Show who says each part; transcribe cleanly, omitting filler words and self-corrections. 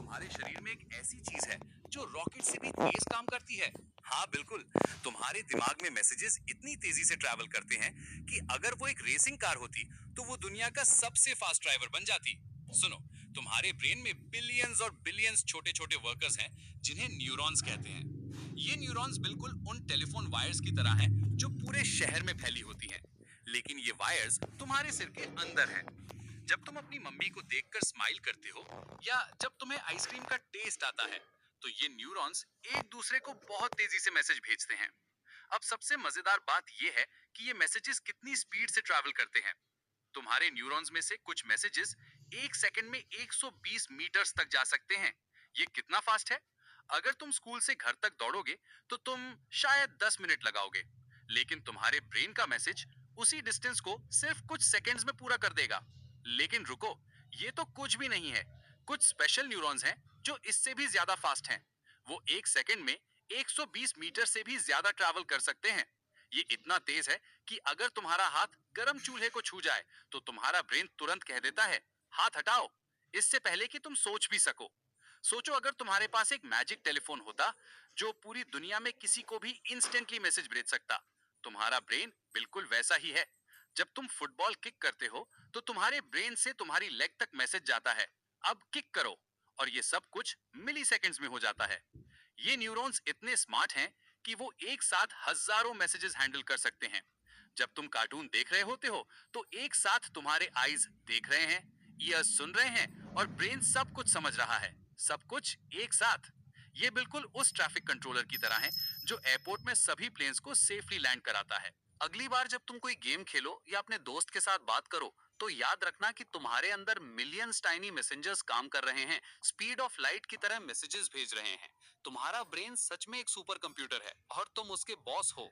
Speaker 1: तुम्हारे शरीर में एक ऐसी चीज है जो रॉकेट से भी तेज काम करती है। हाँ बिल्कुल, तुम्हारे दिमाग में मैसेजेस इतनी तेजी से ट्रैवल करते हैं कि अगर वो एक रेसिंग कार होती तो वो दुनिया का सबसे फास्ट ड्राइवर बन जाती। सुनो, तुम्हारे ब्रेन में बिलियंस और बिलियंस छोटे छोटे वर्कर्स हैं जिन्हें न्यूरॉन्स कहते हैं। ये न्यूरॉन्स बिल्कुल उन टेलीफोन वायर्स की तरह हैं जो पूरे शहर में फैली होती हैं, लेकिन ये वायर्स तुम्हारे सिर के अंदर हैं। जब तुम अपनी मम्मी को देखकर स्माइल करते हो या जब तुम्हें आइसक्रीम का टेस्ट आता है, तो ये न्यूरॉन्स एक दूसरे को बहुत तेजी से मैसेज भेजते हैं। अब सबसे मजेदार बात यह है कि ये मैसेजेस कितनी स्पीड से ट्रैवल करते हैं। तुम्हारे न्यूरॉन्स में से कुछ मैसेजेस एक सेकंड में 120 मीटर्स तक जा सकते हैं। ये कितना फास्ट है? अगर तुम स्कूल से घर तक दौड़ोगे तो तुम शायद 10 मिनट लगाओगे, लेकिन तुम्हारे ब्रेन का मैसेज उसी डिस्टेंस को सिर्फ कुछ सेकंड्स में पूरा कर देगा। लेकिन रुको, ये तो कुछ भी नहीं है। कुछ स्पेशल न्यूरॉन्स हैं जो इससे भी ज्यादा फास्ट हैं। वो एक सेकंड में 120 मीटर से भी ज्यादा ट्रैवल कर सकते हैं। ये इतना तेज है कि अगर तुम्हारा हाथ गर्म चूल्हे को छू जाए तो तुम्हारा ब्रेन तुरंत कह देता है, हाथ हटाओ, इससे पहले कि तुम सोच भी सको। सोचो, अगर तुम्हारे पास एक मैजिक टेलीफोन होता जो पूरी दुनिया में किसी को भी इंस्टेंटली मैसेज भेज सकता। तुम्हारा ब्रेन बिल्कुल वैसा ही है। जब तुम फुटबॉल किक करते हो तो तुम्हारे ब्रेन से तुम्हारी लेग तक मैसेज जाता है, अब किक करो, और ये सब कुछ मिली सेकेंड्स में हो जाता है। ये न्यूरॉन्स इतने स्मार्ट हैं कि वो एक साथ हजारों मैसेजेस हैंडल कर सकते हैं। जब तुम कार्टून देख रहे होते हो तो एक साथ तुम्हारे आईज देख रहे हैं, ईयर्स सुन रहे हैं और ब्रेन सब कुछ समझ रहा है। सब कुछ एक साथ। ये बिल्कुल उस ट्रैफिक कंट्रोलर की तरह है जो एयरपोर्ट में सभी प्लेन्स को सेफली लैंड कराता है। अगली बार जब तुम कोई गेम खेलो या अपने दोस्त के साथ बात करो, तो याद रखना कि तुम्हारे अंदर मिलियंस टाइनी मैसेंजर्स काम कर रहे हैं, स्पीड ऑफ लाइट की तरह मैसेजेस भेज रहे हैं। तुम्हारा ब्रेन सच में एक सुपर कंप्यूटर है और तुम उसके बॉस हो।